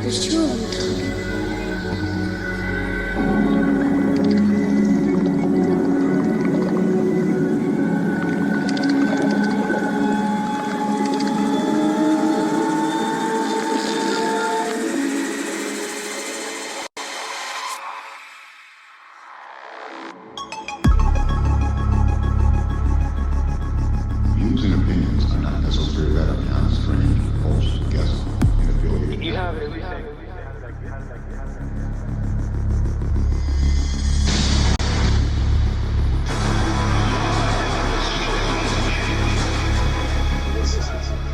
There's two of them talking. Views and opinions are not necessarily that of John Strange, false, guest, and affiliated. You have everything.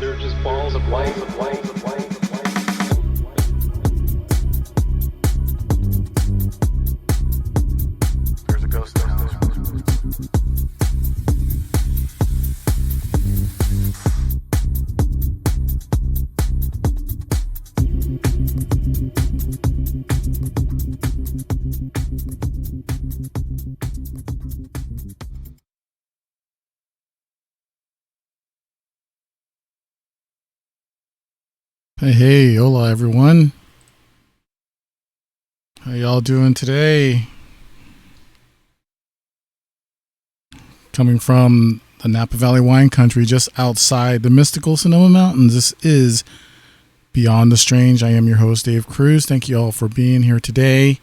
They're just balls of light, of light, of light, of light. There's a ghost in the house. Hey, hola everyone. How y'all doing today? Coming from the Napa Valley wine country just outside the mystical Sonoma Mountains, this is Beyond the Strange. I am your host, Dave Cruz. Thank you all for being here today.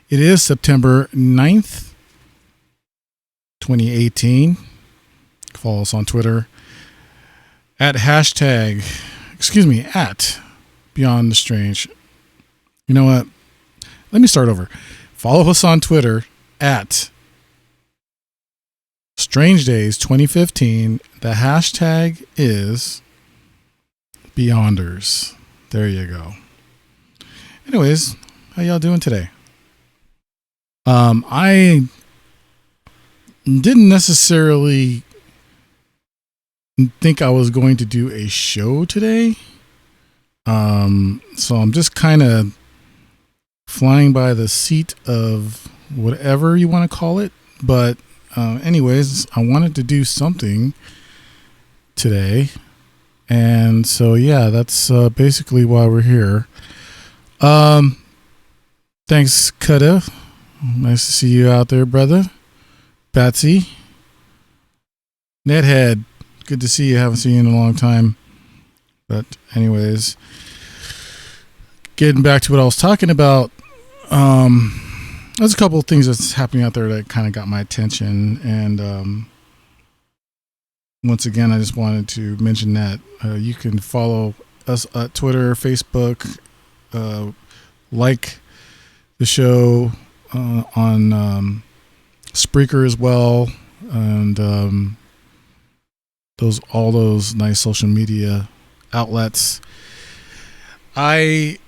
It is September 9th, 2018. Follow us on Twitter at Beyond the Strange. You know what? Let me start over. Follow us on Twitter at Strange Days 2015. The hashtag is Beyonders. There you go. Anyways, how y'all doing today? I didn't necessarily think I was going to do a show today. So I'm just kind of flying by the seat of whatever you want to call it. But anyways, I wanted to do something today. And so, yeah, that's basically why we're here. Thanks, Kutta. Nice to see you out there, brother. Batsy. Nethead. Good to see you. Haven't seen you in a long time. But anyways, getting back to what I was talking about, there's a couple of things that's happening out there that kind of got my attention. And once again, I just wanted to mention that you can follow us at Twitter, Facebook, like the show on Spreaker as well, and all those nice social media outlets. I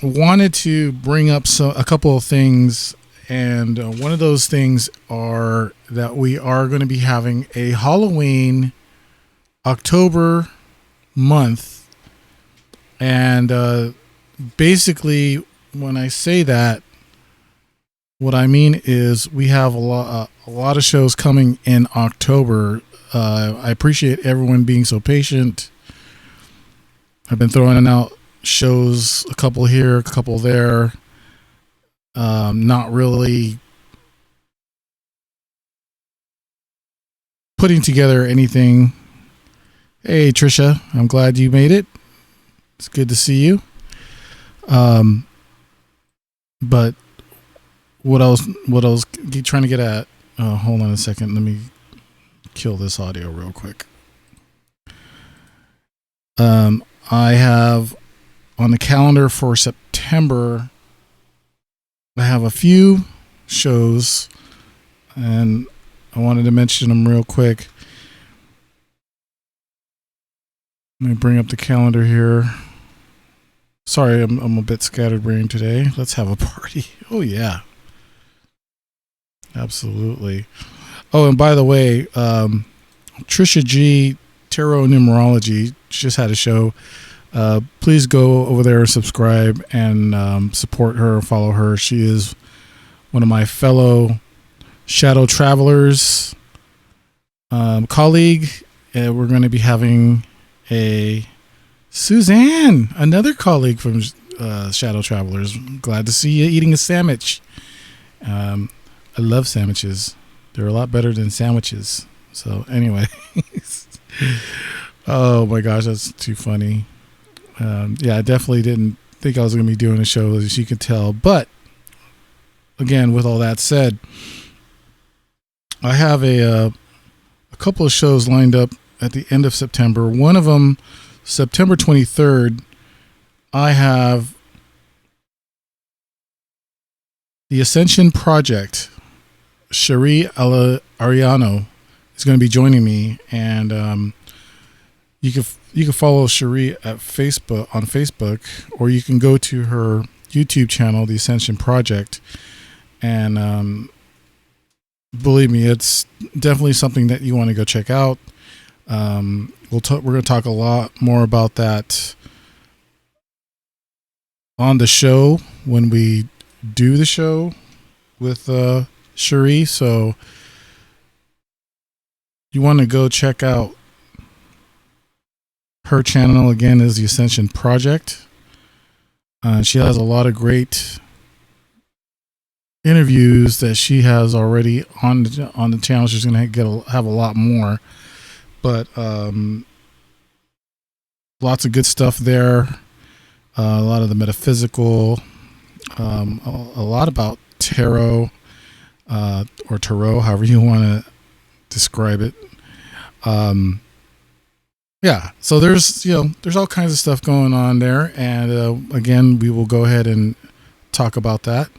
wanted to bring up a couple of things, and one of those things are that we are going to be having a Halloween October month, and basically when I say that, what I mean is we have a lot of shows coming in October. I appreciate everyone being so patient. I've been throwing out shows, a couple here, a couple there. Not really putting together anything. Hey, Trisha, I'm glad you made it. It's good to see you. But what I was trying to get at, hold on a second. Let me kill this audio real quick. I have on the calendar for September, I have a few shows, and I wanted to mention them real quick. Let me bring up the calendar here. Sorry, I'm a bit scatterbrained today. Let's have a party. Oh, yeah. Absolutely. Oh, and by the way, Trisha G, Tarot Numerology, just had a show. Please go over there and subscribe and support her, follow her. She is one of my fellow shadow travelers, colleague. We're going to be having a Suzanne, another colleague from Shadow Travelers. Glad to see you eating a sandwich. I love sandwiches. They're a lot better than sandwiches. So anyway, oh my gosh, that's too funny. Yeah, I definitely didn't think I was going to be doing a show, as you can tell. But again, with all that said, I have a couple of shows lined up at the end of September. One of them, September 23rd, I have the Ascension Poject. Cheri Arellano is going to be joining me, and you can follow Cheri at Facebook on Facebook, or you can go to her YouTube channel, the Ascension Poject, and believe me, it's definitely something that you want to go check out. We're going to talk a lot more about that on the show when we do the show with Cheri. So you want to go check out her channel. Again, is the Ascension Poject. She has a lot of great interviews that she has already on the channel. She's going to have a lot more, but lots of good stuff there. A lot of the metaphysical, a lot about tarot, or tarot, however you want to describe it. Yeah, so there's all kinds of stuff going on there, and again, we will go ahead and talk about that.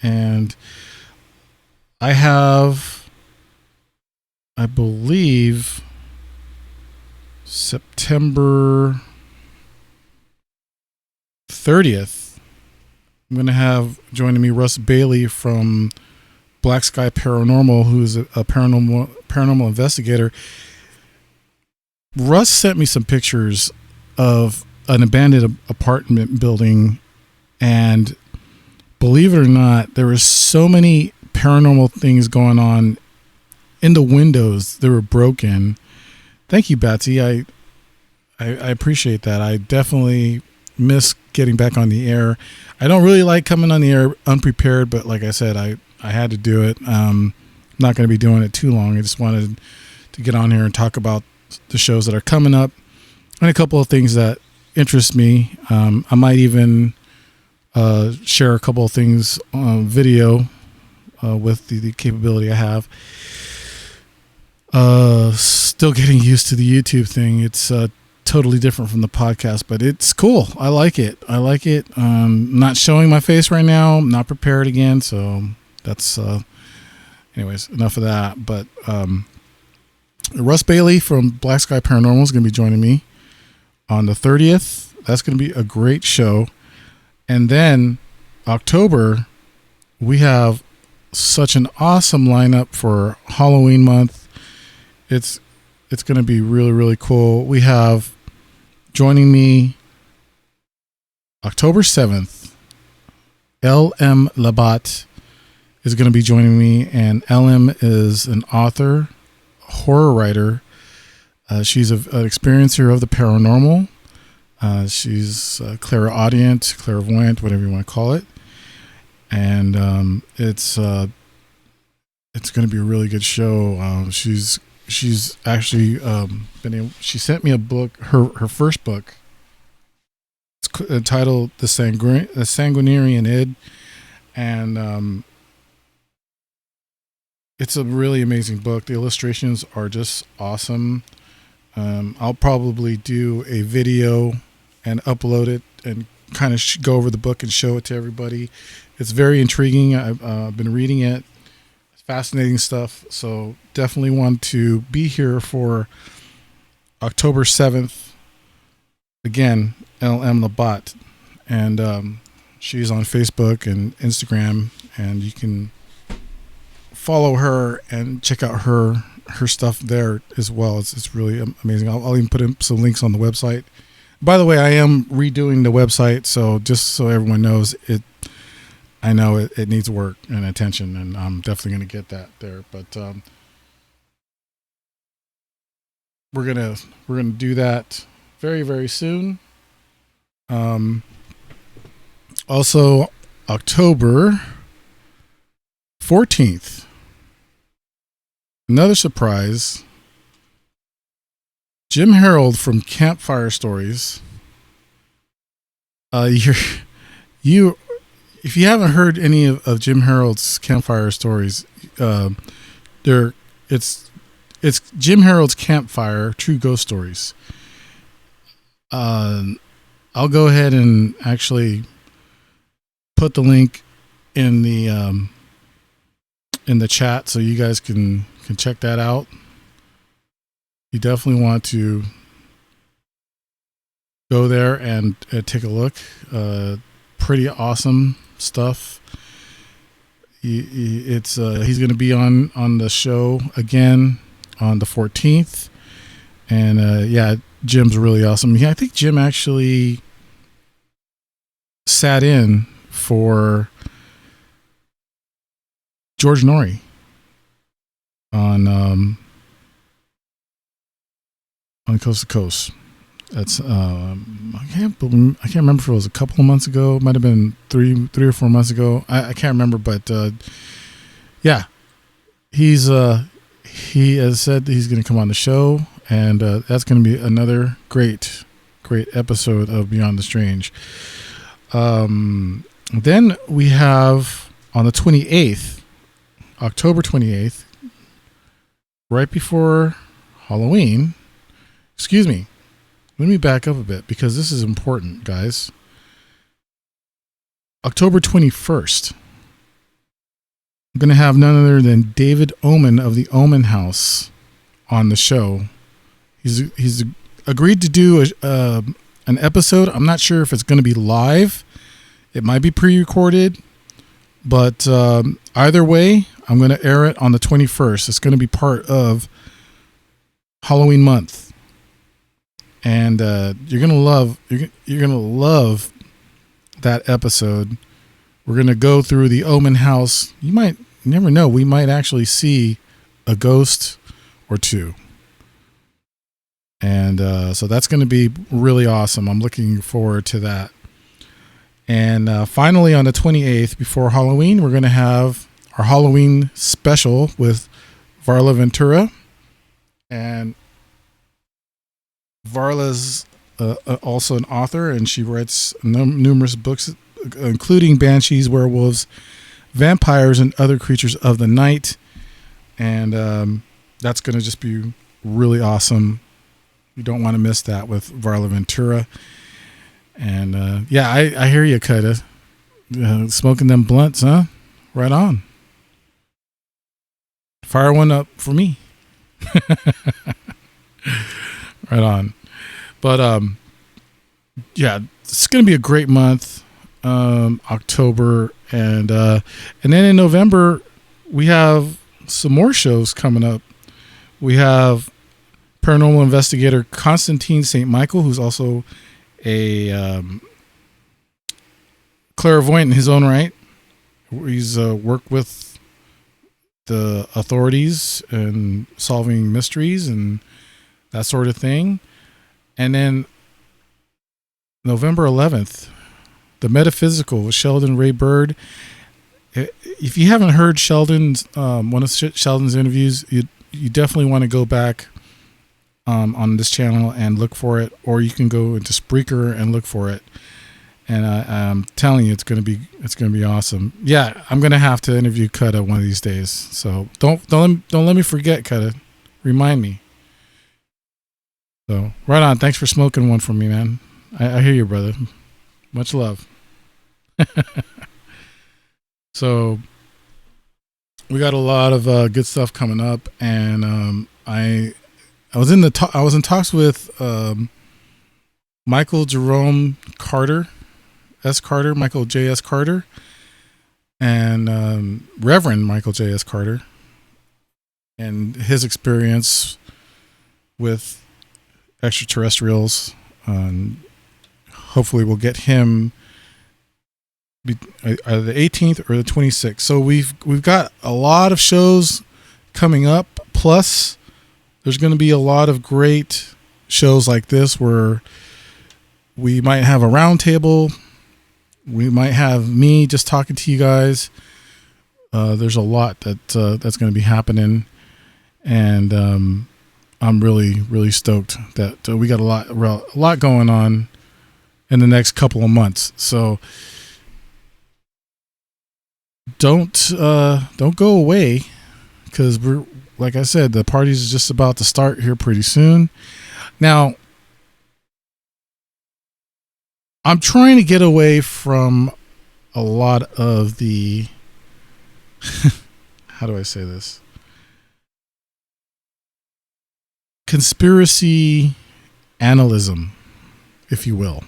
And I have, I believe, September 30th, I'm going to have joining me Russ Bailey from Black Sky Paranormal, who's a paranormal investigator. Russ sent me some pictures of an abandoned apartment building, and believe it or not, there were so many paranormal things going on in the windows that were broken. Thank you, Batsy. I appreciate that. I definitely miss getting back on the air. I don't really like coming on the air unprepared, but like I said, I had to do it. I'm not going to be doing it too long. I just wanted to get on here and talk about the shows that are coming up and a couple of things that interest me. I might even share a couple of things on video with the capability I have. Still getting used to the YouTube thing. It's totally different from the podcast, but it's cool. I like it. Not showing my face right now. I'm not prepared again, so that's anyways, enough of that. But Russ Bailey from Black Sky Paranormal is going to be joining me on the 30th. That's going to be a great show. And then October, we have such an awesome lineup for Halloween month. It's going to be really, really cool. We have joining me October 7th, L.M. Labat is going to be joining me, and L.M. is an author, horror writer. She's an experiencer of the paranormal. She's clairaudient, clairvoyant, whatever you want to call it. And it's going to be a really good show. She's actually she sent me a book, her first book. It's entitled The Sanguinarian Id, and it's a really amazing book. The illustrations are just awesome. I'll probably do a video and upload it and kind of go over the book and show it to everybody. It's very intriguing. I've been reading it. It's fascinating stuff. So definitely want to be here for October 7th. Again, L.M. Labat. And she's on Facebook and Instagram, and you can follow her and check out her stuff there as well. It's really amazing. I'll even put in some links on the website. By the way, I am redoing the website, so just so everyone knows, I know it needs work and attention, and I'm definitely going to get that there. But we're gonna do that very, very soon. Also, October 14th, another surprise. Jim Harold from Campfire Stories. If you haven't heard any of Jim Harold's Campfire Stories, it's Jim Harold's Campfire True Ghost Stories. I'll go ahead and actually put the link in the chat so you guys can check that out. You definitely want to go there and take a look. Pretty awesome stuff. He's going to be on the show again on the 14th, and yeah, Jim's really awesome. Yeah, I think Jim actually sat in for George Norrie on Coast to Coast. That's I can't remember if it was a couple of months ago. It might have been three or 4 months ago. I can't remember, but yeah, he has said that he's going to come on the show, and that's going to be another great episode of Beyond the Strange. Then we have on the 28th, October 28th, right before Halloween. Excuse me. Let me back up a bit because this is important, guys. October 21st. I'm going to have none other than David Oman of the Oman House on the show. He's agreed to do an episode. I'm not sure if it's going to be live. It might be pre-recorded. But either way, I'm going to air it on the 21st. It's going to be part of Halloween month. And you're gonna love that episode. We're gonna go through the Omen House. You never know. We might actually see a ghost or two, and so that's gonna be really awesome. I'm looking forward to that. And finally, on the 28th, before Halloween, we're gonna have our Halloween special with Varla Ventura, and Varla's also an author, and she writes numerous books, including Banshees, Werewolves, Vampires, and Other Creatures of the Night. And that's going to just be really awesome. You don't want to miss that with Varla Ventura. And yeah, I hear you, Kida. Smoking them blunts, huh? Right on. Fire one up for me. Right on. But yeah, it's gonna be a great month, October, and then in November we have some more shows coming up. We have paranormal investigator Constantine St. Michael, who's also a clairvoyant in his own right. He's worked with the authorities and solving mysteries and that sort of thing. And then November 11th, The Metaphysical with Sheldon Ray Bird. If you haven't heard Sheldon's one of Sheldon's interviews, you definitely want to go back on this channel and look for it, or you can go into Spreaker and look for it. And I'm telling you, it's gonna be awesome. Yeah, I'm gonna have to interview Kutta one of these days. So don't let me forget, Kutta. Remind me. So right on. Thanks for smoking one for me, man. I hear you, brother. Much love. So we got a lot of good stuff coming up, and I was in talks with Michael Jerome Carter, S. Carter, Michael J.S. Carter, and Reverend Michael J.S. Carter, and his experience with extraterrestrials. Hopefully we'll get him either the 18th or the 26th. So we've got a lot of shows coming up. Plus, there's going to be a lot of great shows like this where we might have a roundtable We might have me just talking to you guys. There's a lot that's going to be happening, and I'm really, really stoked that we got a lot going on in the next couple of months. So don't go away, because we're, like I said, the party's just about to start here pretty soon. Now, I'm trying to get away from a lot of the how do I say this? Conspiracy analysm, if you will.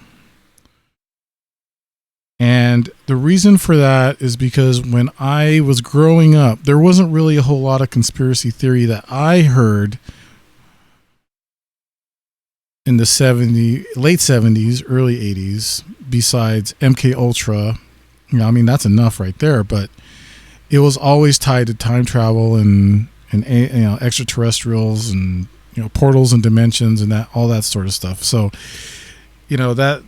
And the reason for that is because when I was growing up, there wasn't really a whole lot of conspiracy theory that I heard in the late 70s, early 80s, besides MK Ultra. You know, I mean, that's enough right there, but it was always tied to time travel and you know, extraterrestrials and, you know, portals and dimensions and that, all that sort of stuff. So, you know, that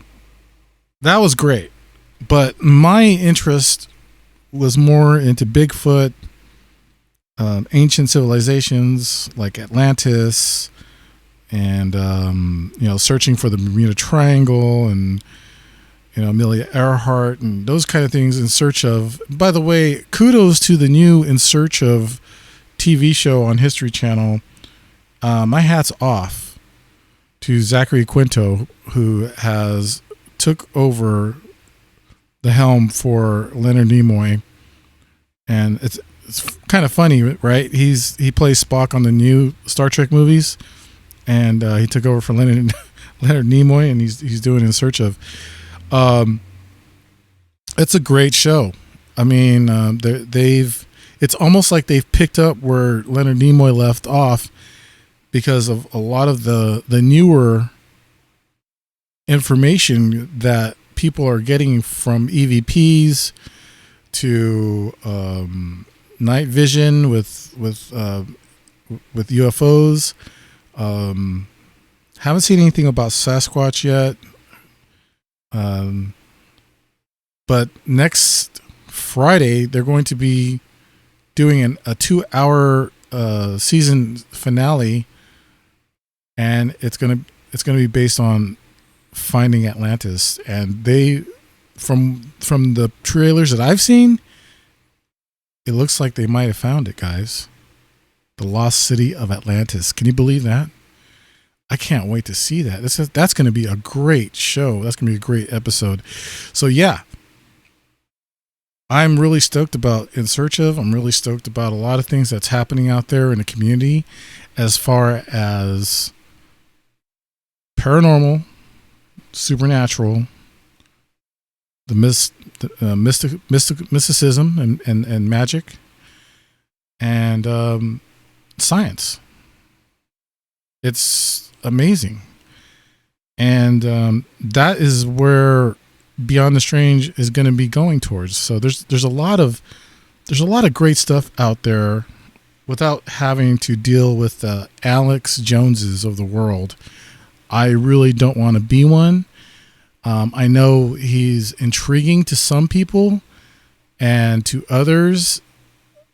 was great. But my interest was more into Bigfoot, ancient civilizations like Atlantis, and you know, searching for the Bermuda Triangle, and, you know, Amelia Earhart and those kind of things, in search of. By the way, kudos to the new In Search of TV show on History Channel. My hat's off to Zachary Quinto, who has took over the helm for Leonard Nimoy, and it's kind of funny, right? He plays Spock on the new Star Trek movies, and he took over for Leonard Nimoy, and he's doing In Search of. It's a great show. I mean, it's almost like they've picked up where Leonard Nimoy left off, because of a lot of the newer information that people are getting, from EVPs to night vision with UFOs. Haven't seen anything about Sasquatch yet. But next Friday they're going to be doing a 2-hour season finale, and it's gonna be based on finding Atlantis. And they, from the trailers that I've seen, it looks like they might have found it, guys. The lost city of Atlantis. Can you believe that? I can't wait to see that. That's going to be a great show. That's going to be a great episode. So yeah, I'm really stoked about In Search of. I'm really stoked about a lot of things that's happening out there in the community, as far as paranormal, supernatural, the mysticism and magic, and science. It's amazing, and that is where Beyond the Strange is going to be going towards. So there's a lot of great stuff out there, without having to deal with the Alex Joneses of the world. I really don't want to be one. I know he's intriguing to some people, and to others,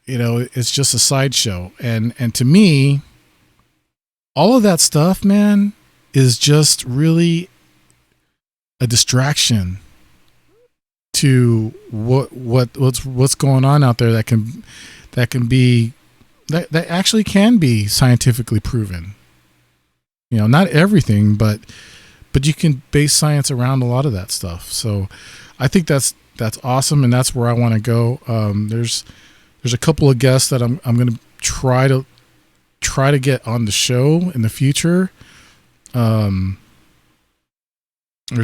you know, it's just a sideshow. And to me, all of that stuff, man, is just really a distraction to what's going on out there that actually can be scientifically proven. You know, not everything, but you can base science around a lot of that stuff. So I think that's awesome, and that's where I want to go. There's a couple of guests that I'm going to try to get on the show in the future. There's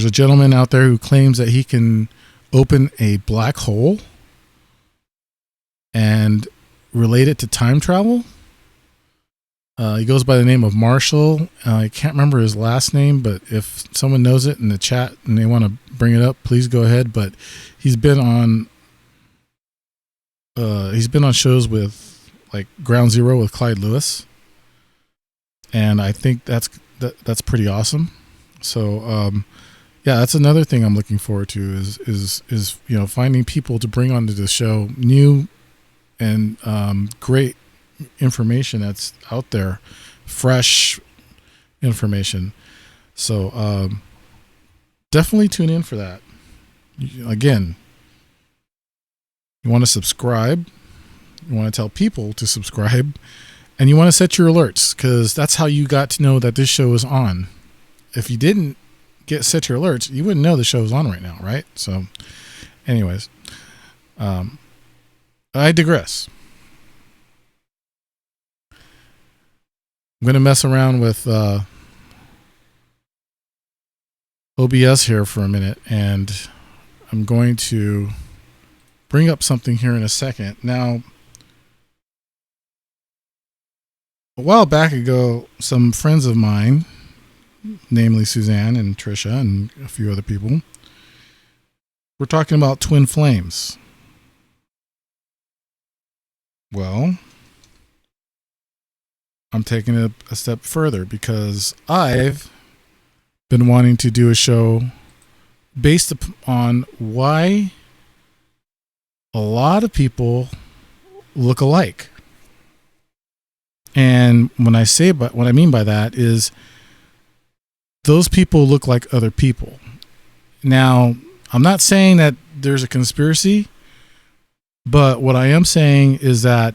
a gentleman out there who claims that he can open a black hole and relate it to time travel. He goes by the name of Marshall. I can't remember his last name, but if someone knows it in the chat and they want to bring it up, please go ahead. But he's been on shows with, like, Ground Zero with Clyde Lewis, and I think that's pretty awesome. So yeah, that's another thing I'm looking forward to is finding people to bring onto the show, new and great information that's out there, fresh information. So definitely tune in for that. Again, you want to subscribe, you want to tell people to subscribe, and you want to set your alerts, because that's how you got to know that this show is on. If you didn't set your alerts, you wouldn't know the show is on right now, right? So anyways, I digress. I'm going to mess around with OBS here for a minute, and I'm going to bring up something here in a second. Now, a while back ago, some friends of mine, namely Suzanne and Trisha and a few other people, were talking about twin flames. Well, I'm taking it a step further, because I've been wanting to do a show based on why a lot of people look alike. And what I mean by that is those people look like other people. Now, I'm not saying that there's a conspiracy, but what I am saying is that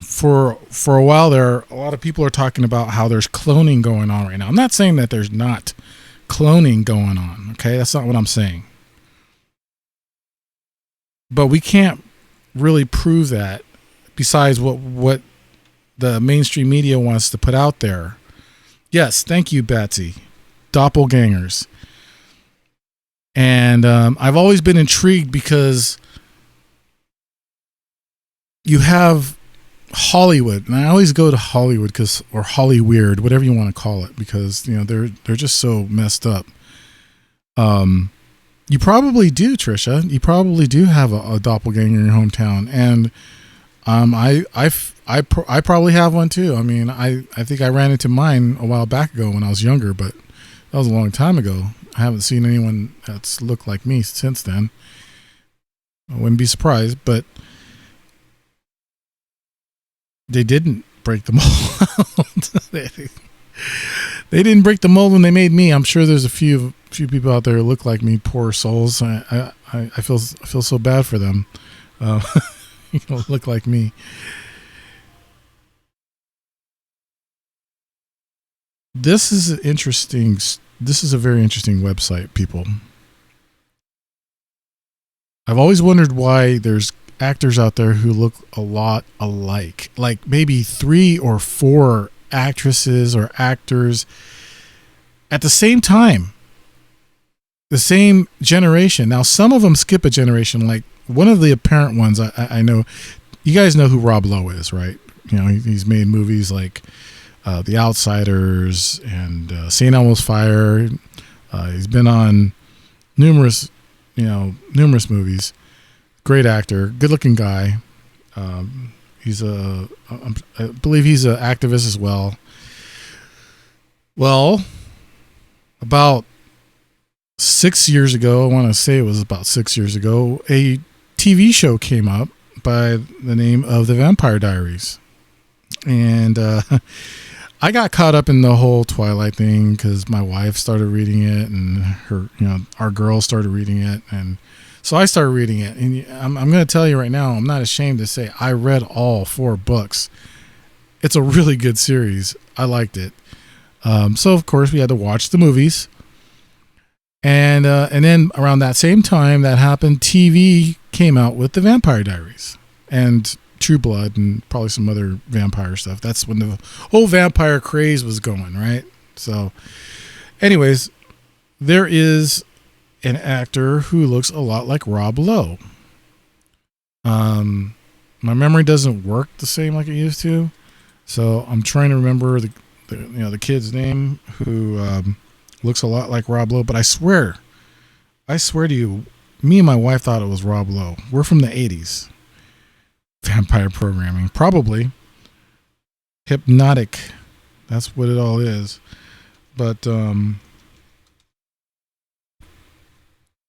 for a while there, a lot of people are talking about how there's cloning going on right now. I'm not saying that there's not cloning going on, okay? That's not what I'm saying. But we can't really prove that, besides what the mainstream media wants to put out there. Yes, thank you, Betsy. Dopplegangers. And I've always been intrigued, because you have Hollywood, and I always go to Hollywood or Hollyweird, whatever you want to call it, because they're just so messed up. You probably do, Trisha. You probably do have a doppelganger in your hometown, and I probably have one too. I mean, I think I ran into mine a while back ago when I was younger, but that was a long time ago. I haven't seen anyone that's looked like me since then. I wouldn't be surprised, but they didn't break the mold. They didn't break the mold when they made me. I'm sure there's a few people out there who look like me, poor souls. I feel so bad for them. Look like me. This is a very interesting website, people. I've always wondered why there's actors out there who look a lot alike, like maybe 3 or 4 actresses or actors at the same time, the same generation. Now, some of them skip a generation. Like one of the apparent ones, I know, you guys know who Rob Lowe is, right? He's made movies like The Outsiders and St. Elmo's Fire. He's been on numerous movies. Great actor, good-looking guy. I believe he's an activist as well. Well, about 6 years ago, I want to say it was about 6 years ago, a TV show came up by the name of The Vampire Diaries. And I got caught up in the whole Twilight thing because my wife started reading it, and our girls started reading it, and so I started reading it. And I'm going to tell you right now, I'm not ashamed to say I read all 4 books. It's a really good series. I liked it. So of course we had to watch the movies, and then around that same time that happened, TV came out with The Vampire Diaries and True Blood and probably some other vampire stuff. That's when the whole vampire craze was going, right? So anyways, there is an actor who looks a lot like Rob Lowe. My memory doesn't work the same like it used to, so I'm trying to remember the kid's name who looks a lot like Rob Lowe. But I swear to you, me and my wife thought it was Rob Lowe. We're from the 80s. Vampire programming, probably hypnotic. That's what it all is. But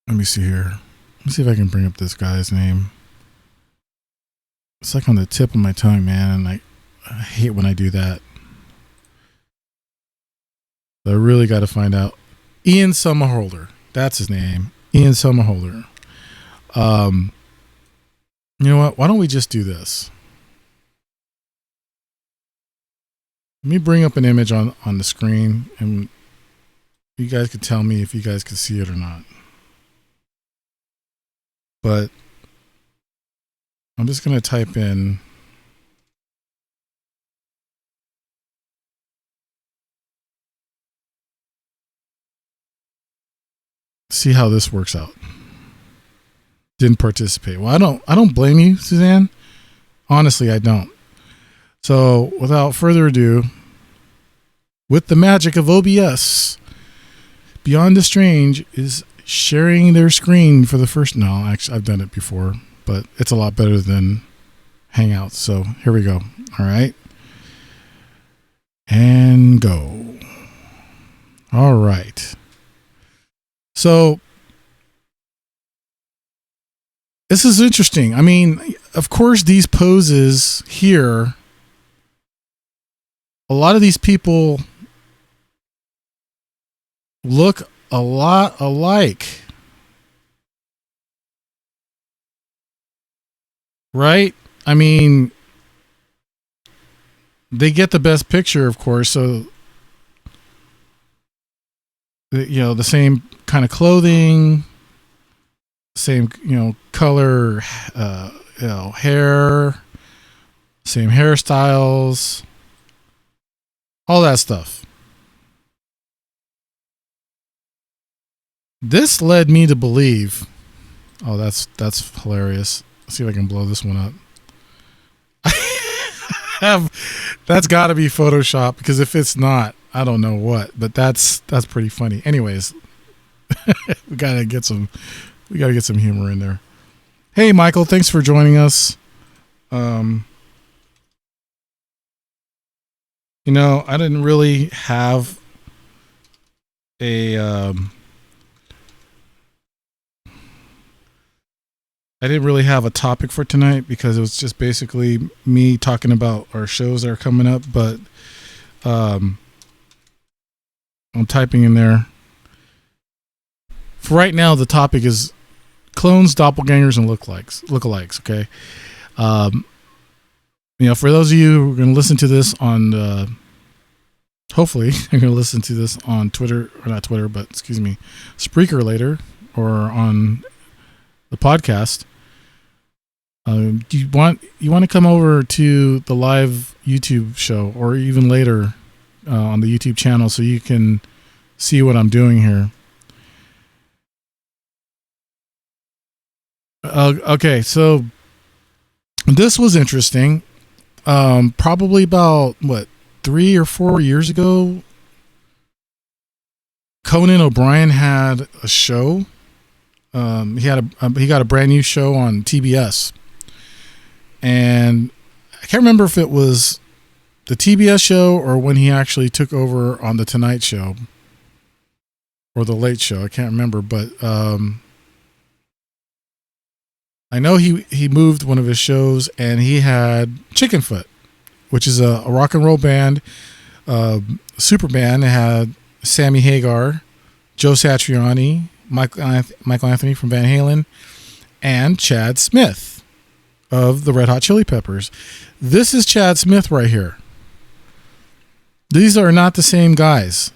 Let me see here. Let me see if I can bring up this guy's name. It's like on the tip of my tongue, man. And I hate when I do that. I really got to find out. Ian Somerhalder. That's his name. Ian Somerhalder. You know what? Why don't we just do this? Let me bring up an image on the screen, and you guys could tell me if you guys could see it or not. But I'm just going to type in see how this works out. Didn't participate. Well, I don't blame you, Suzanne. Honestly, I don't. So, without further ado, with the magic of OBS, Beyond the Strange is sharing their screen for the first. No, actually, I've done it before, but it's a lot better than Hangouts. So, here we go. All right. And go. All right. So, this is interesting. I mean, of course, these poses here, a lot of these people look a lot alike. Right? I mean, they get the best picture, of course. So, you know, the same kind of clothing, same, you know, color, you know, hair, same hairstyles, all that stuff. This led me to believe, oh, that's hilarious. Let's see if I can blow this one up. That's got to be Photoshop, because if it's not, I don't know what, but that's pretty funny. Anyways, we gotta get some humor in there. Hey, Michael, thanks for joining us. You know, I didn't really have a topic for tonight, because it was just basically me talking about our shows that are coming up, but I'm typing in there. For right now, the topic is clones, doppelgangers, and lookalikes. Okay. You know, for those of you who are going to listen to this on, hopefully you're going to listen to this on Twitter, or not Twitter, but excuse me, Spreaker later, or on the podcast. You want to come over to the live YouTube show, or even later on the YouTube channel, so you can see what I'm doing here. Okay, so this was interesting. Probably about 3 or 4 years ago, Conan O'Brien had a show. He got a brand new show on TBS, and I can't remember if it was the TBS show or when he actually took over on the Tonight Show or the Late Show. I can't remember, but I know he moved one of his shows, and he had Chickenfoot, which is a rock and roll band, super band. It had Sammy Hagar, Joe Satriani, Michael Anthony from Van Halen, and Chad Smith of the Red Hot Chili Peppers. This is Chad Smith right here. These are not the same guys.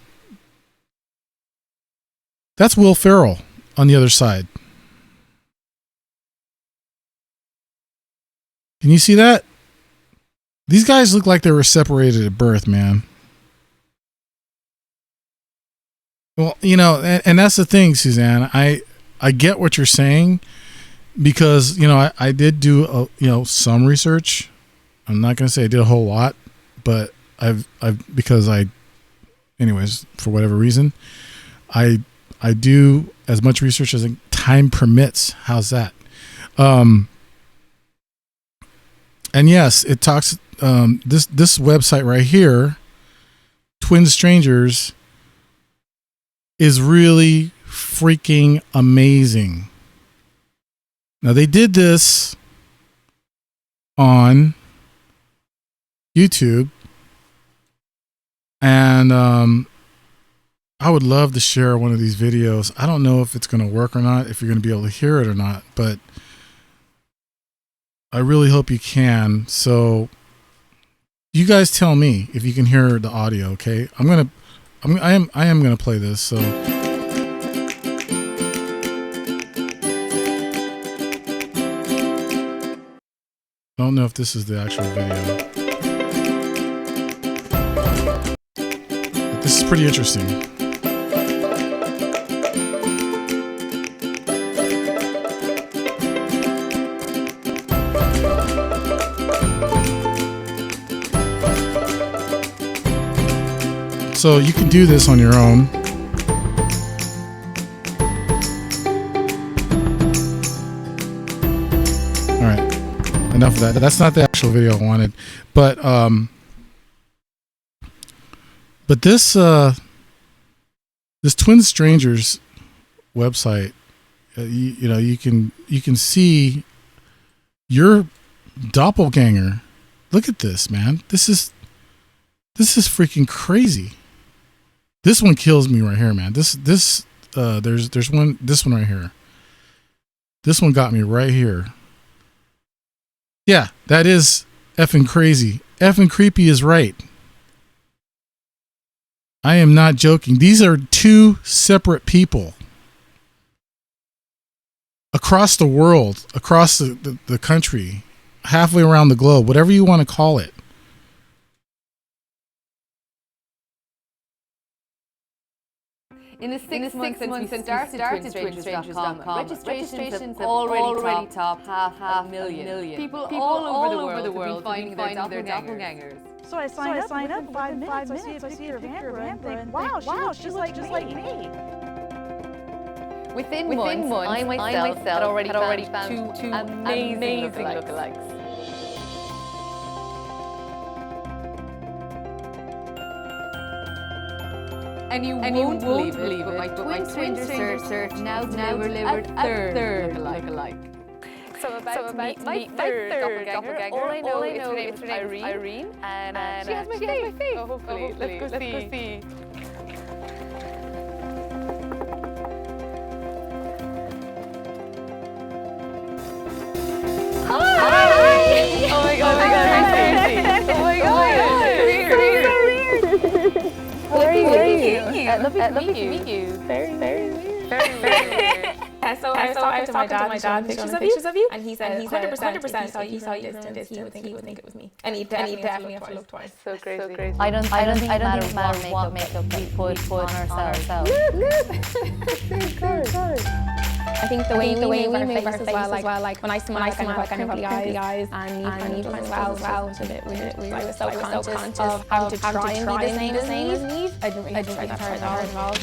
That's Will Ferrell on the other side. Can you see that? These guys look like they were separated at birth, man. Well, you know, and that's the thing, Suzanne. I get what you're saying, because, you know, I did do some research. I'm not going to say I did a whole lot, but anyways, for whatever reason, I do as much research as time permits. How's that? And yes, it talks, this website right here, Twin Strangers, is really freaking amazing. Now they did this on YouTube, and I would love to share one of these videos. I don't know if it's going to work or not, if you're going to be able to hear it or not, but I really hope you can. So you guys tell me if you can hear the audio, okay? I am going to play this. So I don't know if this is the actual video. But this is pretty interesting. So you can do this on your own. All right. Enough of that. That's not the actual video I wanted, but this this Twin Strangers website, you can see your doppelganger. Look at this, man. This is freaking crazy. This one kills me right here, man. There's one, this one right here. This one got me right here. Yeah, that is effing crazy. Effing creepy is right. I am not joking. These are two separate people. Across the world, across the country, halfway around the globe, whatever you want to call it. In the six months since we started TwinStrangers.com, registrations have already topped half a million. People all over the world finding their doppelgangers. So I sign up in 5 minutes. I see a picture of Amber and think, wow, she's like me. Within months, I myself had already found two amazing lookalikes. And you won't believe it, but my Twin Stranger search now delivered a third lookalike. So about to meet my third doppelganger. All I know is her name is Irene, and she has my face. Oh, hopefully. Let's go see. Hi! Oh my god, crazy. Oh my god. Lovely to meet you. Very weird. So I was talking to my dad, pictures of you, and he said 100% he saw you from distance, he would think it was me. And he definitely have to look twice. So crazy. I don't think it matters what makeup we put on ourselves. I think the way we move our face as well, like when I smile, kind of crinkly eyes, and Eve as well, was a bit weird. I was so conscious of how to try and be the same as Eve. I didn't really try that hard at all.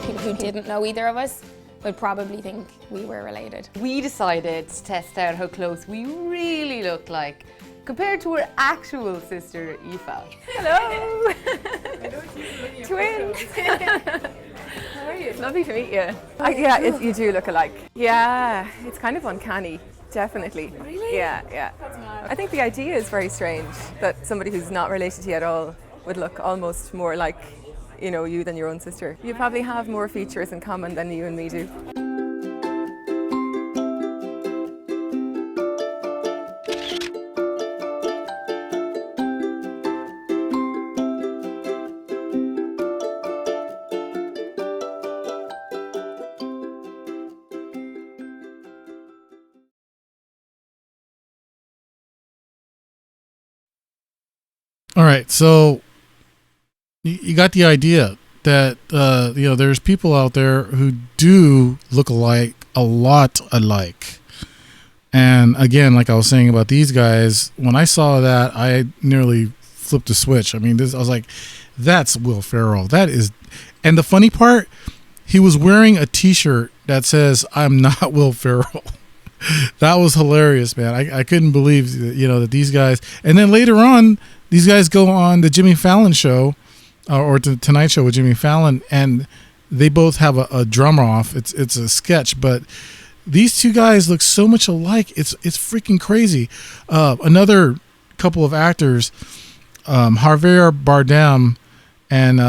People who didn't know either of us would probably think we were related. We decided to test out how close we really look like compared to our actual sister, Aoife. Hello! Twins! How are you? It's lovely to meet you. Yeah, you do look alike. Yeah, it's kind of uncanny, definitely. Really? Yeah. I think the idea is very strange that somebody who's not related to you at all would look almost more like, you than your own sister. You probably have more features in common than you and me do. All right, so you got the idea that there's people out there who do look a lot alike. And again, like I was saying about these guys, when I saw that, I nearly flipped a switch. I mean, I was like, that's Will Ferrell. That is, and the funny part, he was wearing a T-shirt that says, "I'm not Will Ferrell." That was hilarious, man. I couldn't believe, that these guys, and then later on, these guys go on the Jimmy Fallon show, or the Tonight Show with Jimmy Fallon, and they both have a drum off. It's a sketch, but these two guys look so much alike. It's freaking crazy. Another couple of actors, Javier Bardem and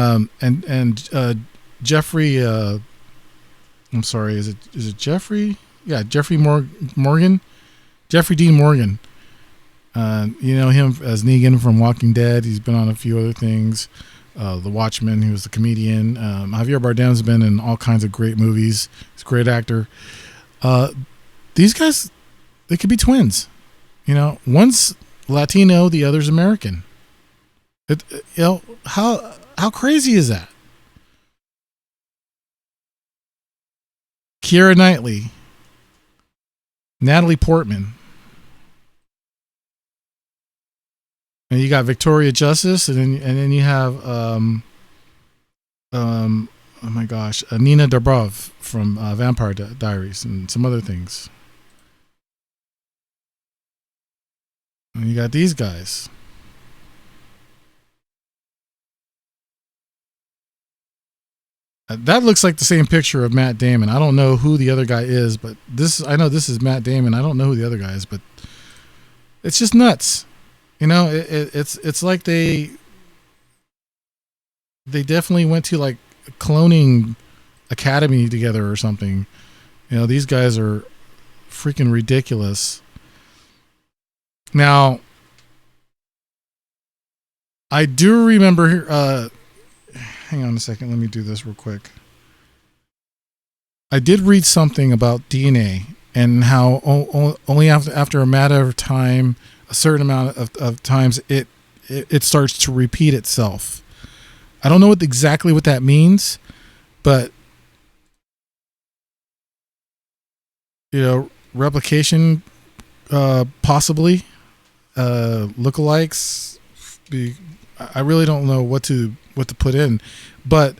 Jeffrey. I'm sorry. Is it Jeffrey? Yeah, Jeffrey Morgan. Jeffrey Dean Morgan. You know him as Negan from Walking Dead. He's been on a few other things. The Watchmen. He was the comedian. Javier Bardem's been in all kinds of great movies. He's a great actor. These guys, they could be twins. One's Latino, the other's American. How crazy is that? Keira Knightley, Natalie Portman, and you got Victoria Justice, and then you have oh my gosh, Nina Dobrev from Vampire Diaries and some other things. And you got these guys. That looks like the same picture of Matt Damon. I don't know who the other guy is, but I know this is Matt Damon. I don't know who the other guy is, but it's just nuts. It's like they definitely went to like a cloning academy together or something. These guys are freaking ridiculous. Now, I do remember hang on a second. Let me do this real quick. I did read something about DNA and how only after a matter of time, a certain amount of times, it starts to repeat itself. I don't know exactly what that means, but replication, possibly, lookalikes. I really don't know what to put in, but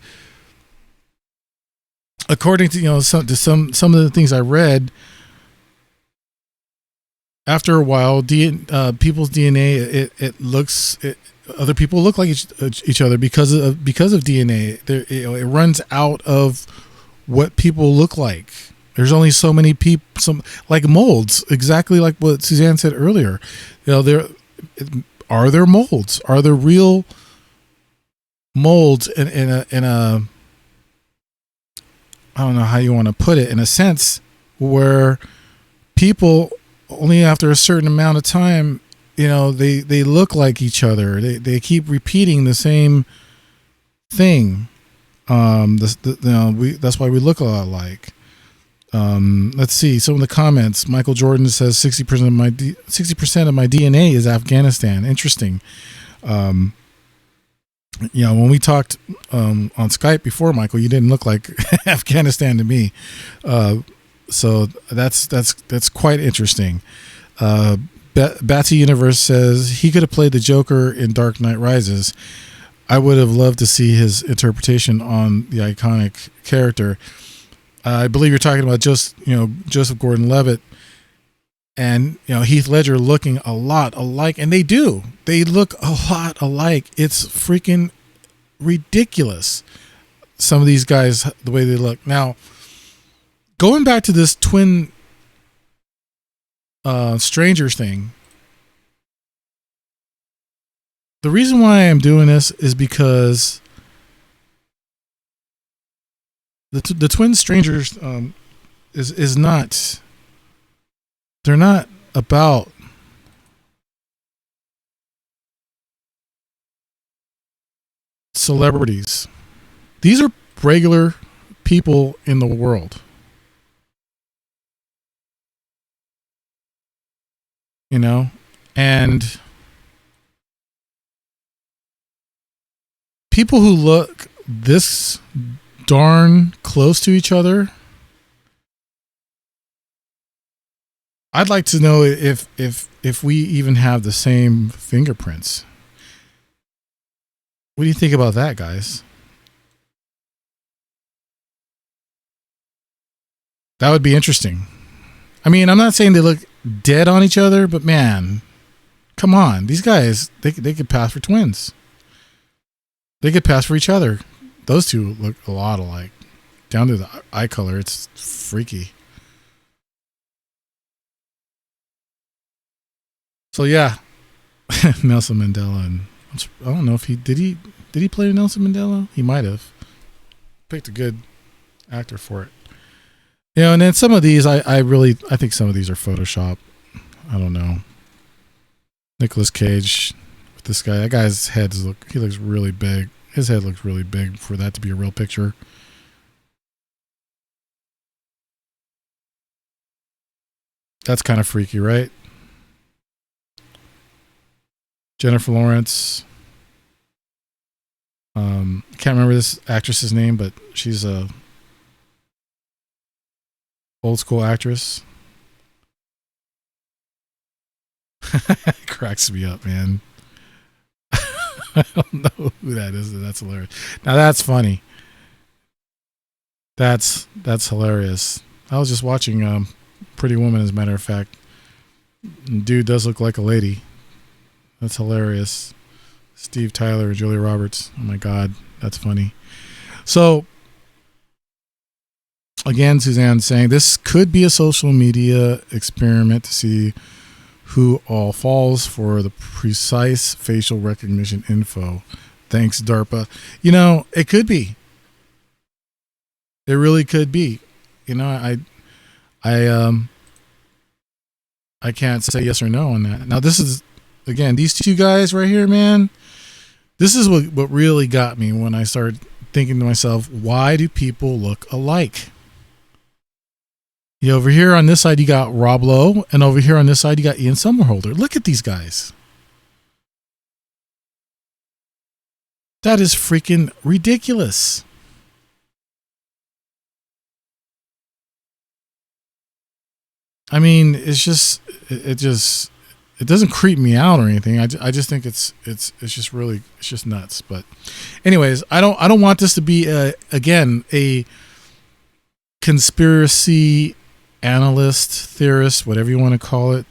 according to some of the things I read, after a while, people's DNA other people look like each other because of DNA. It runs out of what people look like. There's only so many people, like molds, exactly like what Suzanne said earlier. Are there molds? Are there real molds in a I don't know how you want to put it, in a sense where people only after a certain amount of time, they look like each other. They keep repeating the same thing. That's why we look a lot alike. Let's see some of the comments. Michael Jordan says 60% of my DNA is Afghanistan. Interesting. When we talked on Skype before, Michael, you didn't look like Afghanistan to me. So that's quite interesting. Batsy Universe says he could have played the Joker in Dark Knight Rises. I would have loved to see his interpretation on the iconic character. I believe you're talking about Joseph Gordon-Levitt and Heath Ledger looking a lot alike, and they do. They look a lot alike. It's freaking ridiculous. Some of these guys, the way they look. Now, going back to this twin strangers thing, the reason why I'm doing this is because the twin strangers is not. They're not about celebrities. These are regular people in the world. And people who look this darn close to each other, I'd like to know if we even have the same fingerprints. What do you think about that, guys? That would be interesting. I mean, I'm not saying they look dead on each other, but man, come on. These guys, they could pass for twins. They could pass for each other. Those two look a lot alike. Down to the eye color, it's freaky. So yeah, Nelson Mandela, and I don't know if he play Nelson Mandela. He might have picked a good actor for it. You know, and then some of these, I think some of these are Photoshop. I don't know. Nicolas Cage with this guy. That guy's he looks really big. His head looks really big for that to be a real picture. That's kind of freaky, right? Jennifer Lawrence. I can't remember this actress's name, but she's a old school actress. Cracks me up, man. I don't know who that is. That's hilarious. Now that's funny. That's hilarious. I was just watching Pretty Woman, as a matter of fact. Dude does look like a lady. That's hilarious. Steve Tyler and Julia Roberts. Oh my God, that's funny. So again, Suzanne saying this could be a social media experiment to see who all falls for the precise facial recognition info. Thanks, DARPA. You know, it could be. It really could be. You know, I can't say yes or no on that. Now, this is, again, these two guys right here, man, this is what really got me when I started thinking to myself, why do people look alike? Over here on this side, you got Rob Lowe, and over here on this side, you got Ian Somerhalder. Look at these guys. That is freaking ridiculous. I mean, it doesn't creep me out or anything. I just think it's just nuts. But anyways, I don't want this to be again a conspiracy analyst, theorist, whatever you want to call it,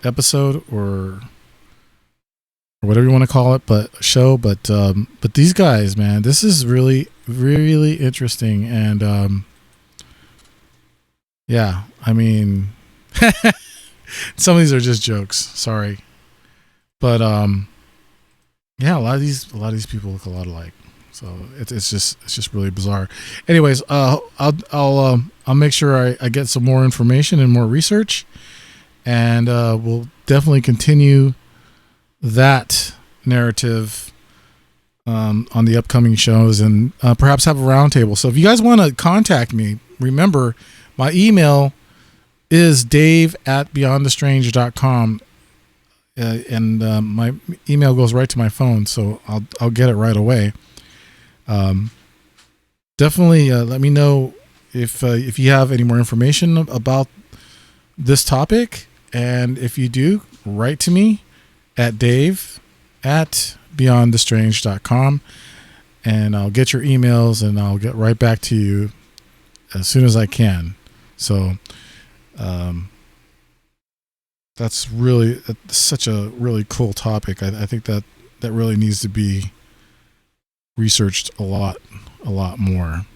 episode or whatever you want to call it, but show. But these guys, man, this is really, really interesting. And yeah, I mean, some of these are just jokes. Sorry, but yeah, a lot of these people look a lot alike. So it's just really bizarre. Anyways, I'll make sure I get some more information and more research, and we'll definitely continue that narrative on the upcoming shows, and perhaps have a roundtable. So if you guys want to contact me, remember my email is dave@beyondthestrange.com, and my email goes right to my phone, so I'll get it right away. Definitely let me know if you have any more information about this topic, and if you do, write to me at dave@beyondthestrange.com, and I'll get your emails and I'll get right back to you as soon as I can. So that's such a really cool topic. I think that really needs to be researched a lot more.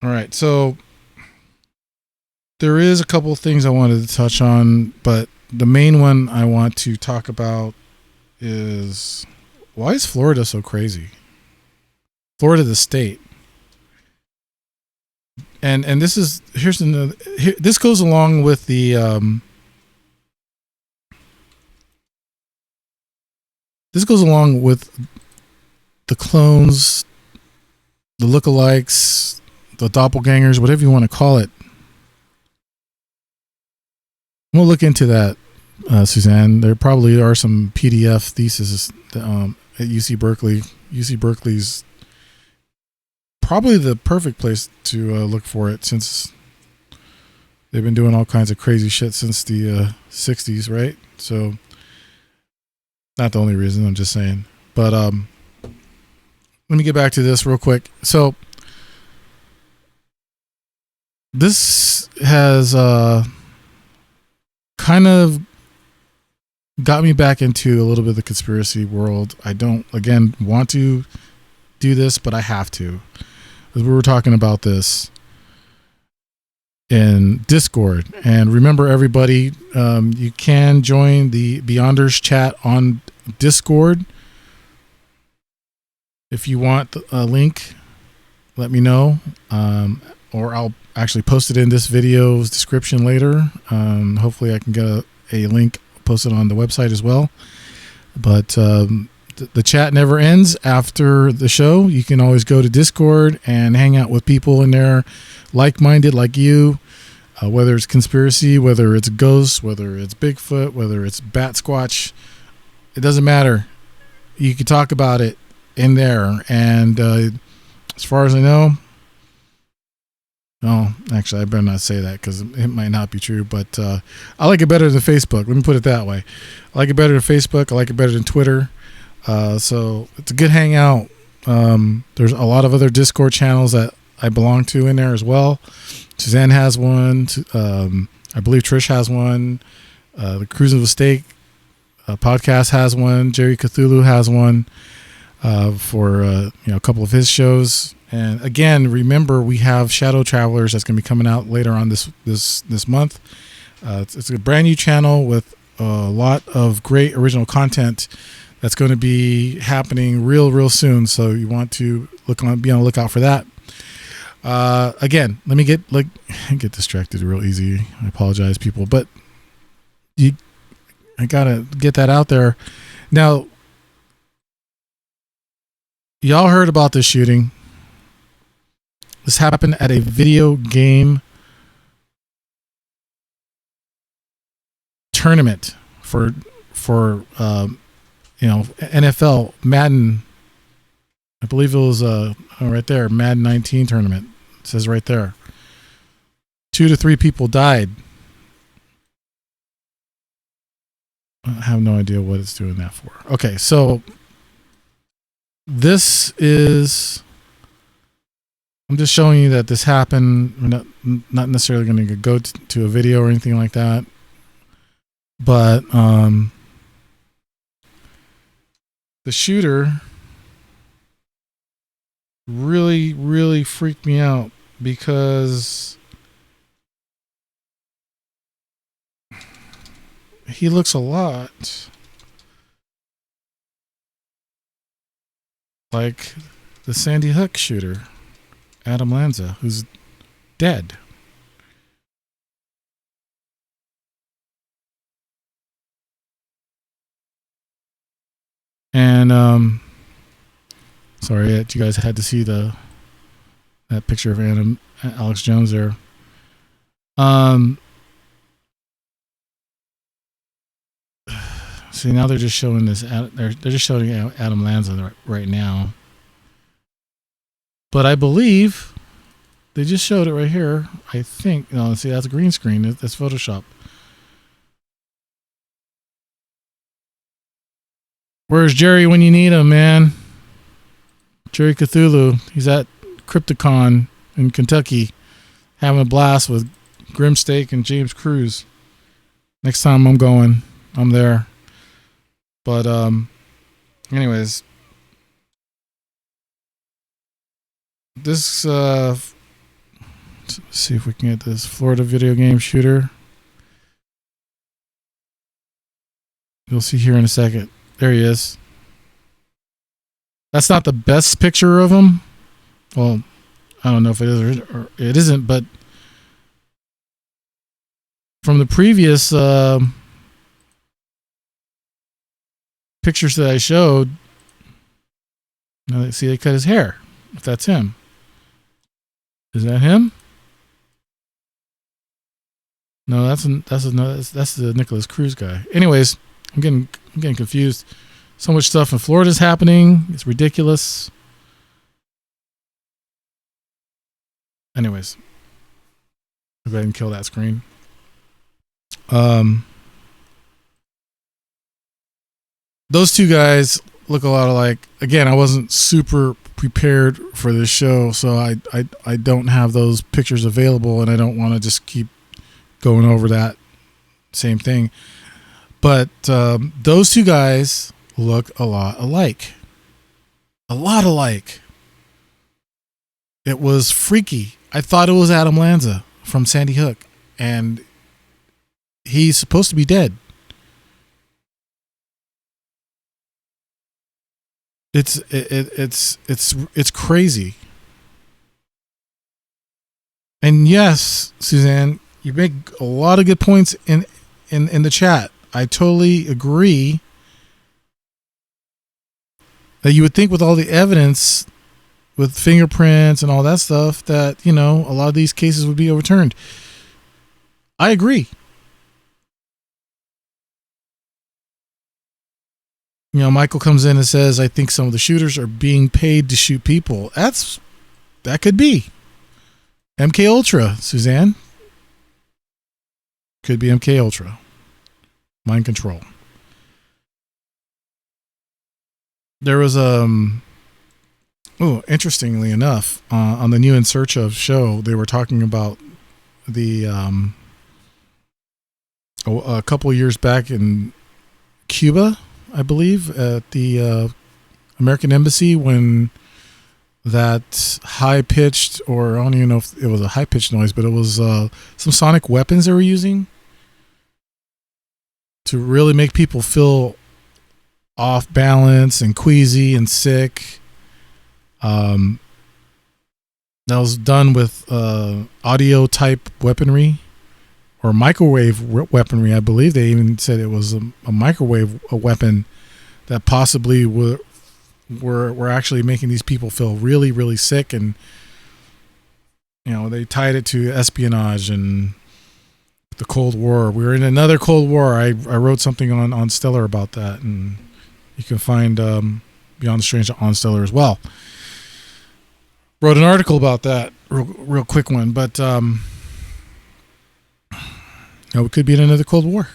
All right, so there is a couple of things I wanted to touch on, but the main one I want to talk about is, why is Florida so crazy? Florida, the state. And this goes along with the this goes along with the clones, the lookalikes, the doppelgangers, whatever you want to call it. We'll look into that, Suzanne. There probably are some PDF theses at UC Berkeley. UC Berkeley's probably the perfect place to look for it, since they've been doing all kinds of crazy shit since the 60s, right? So, not the only reason, I'm just saying. But let me get back to this real quick. So, this has kind of got me back into a little bit of the conspiracy world. I don't, again, want to do this, but I have to. As we were talking about this in Discord. And remember, everybody, you can join the Beyonders chat on Discord. If you want a link, let me know. Or I'll actually post it in this video's description later. Hopefully I can get a link posted on the website as well. But the chat never ends after the show. You can always go to Discord and hang out with people in there like-minded like you, whether it's conspiracy, whether it's ghosts, whether it's Bigfoot, whether it's Bat Squatch. It doesn't matter. You can talk about it in there. And as far as I know, no, actually, I better not say that because it might not be true. But I like it better than Facebook. Let me put it that way. I like it better than Facebook. I like it better than Twitter. So it's a good hangout. There's a lot of other Discord channels that I belong to in there as well. Suzanne has one. I believe Trish has one. The Cruising with Steak podcast has one. Jerry Cthulhu has one for a couple of his shows. And again, remember, we have Shadow Travelers that's going to be coming out later on this month. It's a brand new channel with a lot of great original content that's going to be happening real soon. So you want to be on the lookout for that. Again, let me get distracted real easy. I apologize, people, but I gotta get that out there. Now, y'all heard about this shooting. This happened at a video game tournament for NFL Madden. I believe it was right there, Madden 19 tournament. It says right there. 2 to 3 people died. I have no idea what it's doing that for. Okay, so this is... I'm just showing you that this happened. We're not necessarily going to go to a video or anything like that. But the shooter really freaked me out because he looks a lot like the Sandy Hook shooter, Adam Lanza, who's dead. And sorry that you guys had to see that picture of Alex Jones there. See, now they're just showing this. They're just showing Adam Lanza right now. But I believe they just showed it right here. I think. No, see, that's a green screen. That's Photoshop. Where's Jerry when you need him, man? Jerry Cthulhu. He's at Crypticon in Kentucky, having a blast with Grimsteak and James Cruz. Next time I'm going, I'm there. But anyways, this let's see if we can get this Florida video game shooter. You'll see here in a second. There he is. That's not the best picture of him. Well, I don't know if it is or it isn't, but from the previous pictures that I showed, now see they cut his hair. If that's him, is that him? No, that's the Nicholas Cruz guy. Anyways, I'm getting confused. So much stuff in Florida's happening. It's ridiculous. Anyways, I'll go ahead and kill that screen. Those two guys look a lot alike. Again, I wasn't super prepared for this show, so I don't have those pictures available, and I don't want to just keep going over that same thing. But those two guys look a lot alike. A lot alike. It was freaky. I thought it was Adam Lanza from Sandy Hook, and he's supposed to be dead. It's crazy. And yes, Suzanne, you make a lot of good points in the chat. I totally agree that you would think with all the evidence, with fingerprints and all that stuff, that, you know, a lot of these cases would be overturned. I agree. You know, Michael comes in and says, I think some of the shooters are being paid to shoot people. That could be. MK Ultra, Suzanne. Could be MK Ultra. Mind control. There was interestingly enough, on the new In Search Of show, they were talking about the a couple of years back in Cuba, I believe, at the American Embassy, when that high-pitched, or I don't even know if it was a high-pitched noise, but it was some sonic weapons they were using to really make people feel off balance and queasy and sick. That was done with audio-type weaponry, or microwave weaponry, I believe. They even said it was a microwave weapon that possibly were actually making these people feel really, really sick. And, you know, they tied it to espionage and the Cold War. We were in another Cold War. I wrote something on Stellar about that, and you can find Beyond the Strange on Stellar as well. Wrote an article about that, real quick one, but you know, it could be in another Cold War.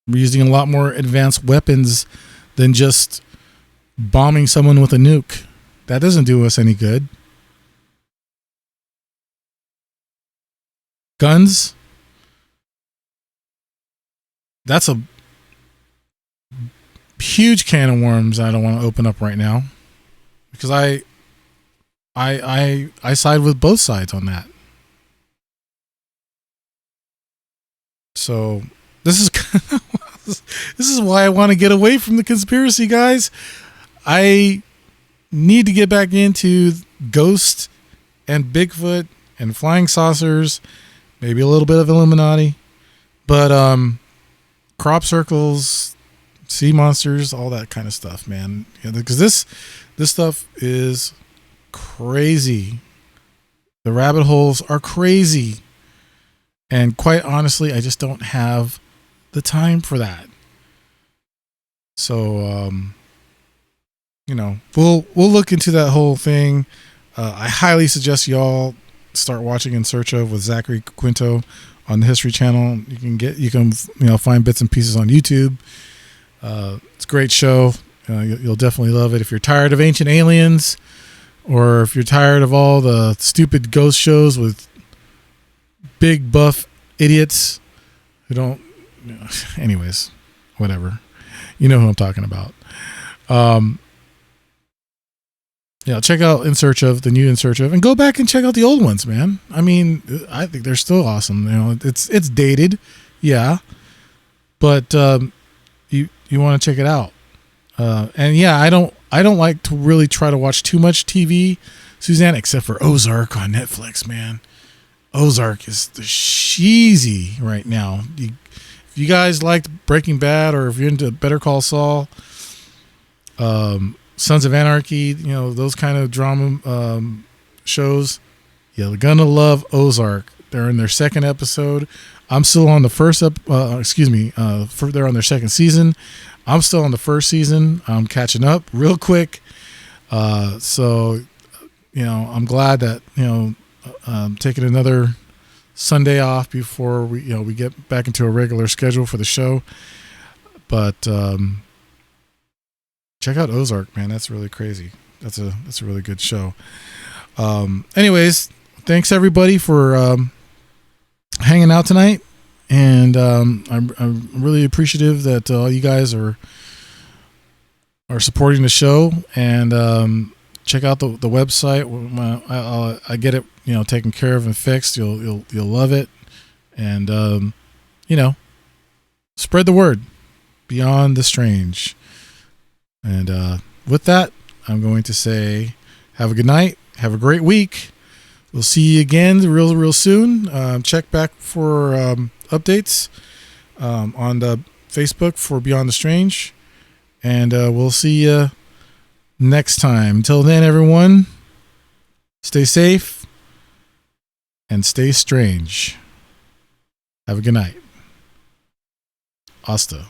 We're using a lot more advanced weapons than just bombing someone with a nuke. That doesn't do us any good. Guns. That's a huge can of worms I don't want to open up right now, because I side with both sides on that. So this is why I want to get away from the conspiracy, guys. I need to get back into ghost and Bigfoot and flying saucers, maybe a little bit of Illuminati, but crop circles, sea monsters, all that kind of stuff, man. Yeah, because this stuff is crazy. The rabbit holes are crazy. And quite honestly, I just don't have the time for that. So, you know, we'll look into that whole thing. I highly suggest y'all start watching In Search Of with Zachary Quinto on the History Channel. You can find bits and pieces on YouTube. It's a great show. You'll definitely love it. If you're tired of Ancient Aliens, or if you're tired of all the stupid ghost shows with big buff idiots who don't, anyways, whatever, you know who I'm talking about. Check out In Search Of, the new In Search Of, and go back and check out the old ones, man. I mean, I think they're still awesome. You know, it's dated, yeah, but you want to check it out. And yeah, I don't like to really try to watch too much TV, Suzanne, except for Ozark on Netflix, man. Ozark is the cheesy right now. If you guys liked Breaking Bad, or if you're into Better Call Saul, Sons of Anarchy, you know, those kind of drama shows, you're gonna love Ozark. They're in their second episode. I'm still on the first they're on their second season. I'm still on the first season. I'm catching up real quick. So, you know, I'm glad that, you know, taking another Sunday off before we get back into a regular schedule for the show. But check out Ozark, man. That's really crazy. That's a really good show. Anyways, thanks everybody for hanging out tonight, and I'm really appreciative that all you guys are supporting the show. And check out the website. I get it, taken care of and fixed. You'll love it, and spread the word beyond the strange. And with that, I'm going to say, have a good night. Have a great week. We'll see you again real soon. Check back for updates on the Facebook for Beyond the Strange. And we'll see you next time. Until then, everyone, stay safe and stay strange. Have a good night. Hasta.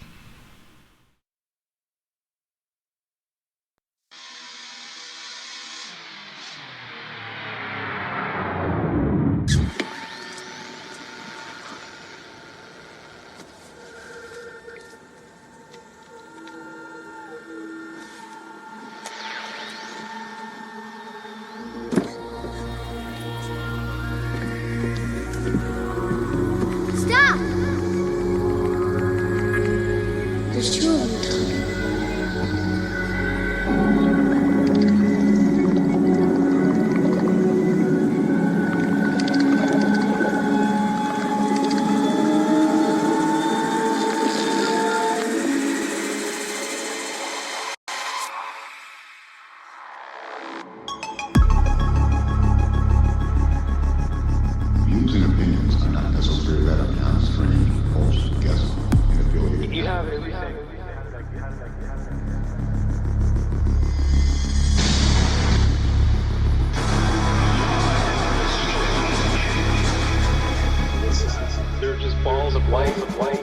Stop! There's two of them coming. Views and opinions are not necessarily that of John Strange, host, guest, and affiliated. You have everything. They're just balls of light.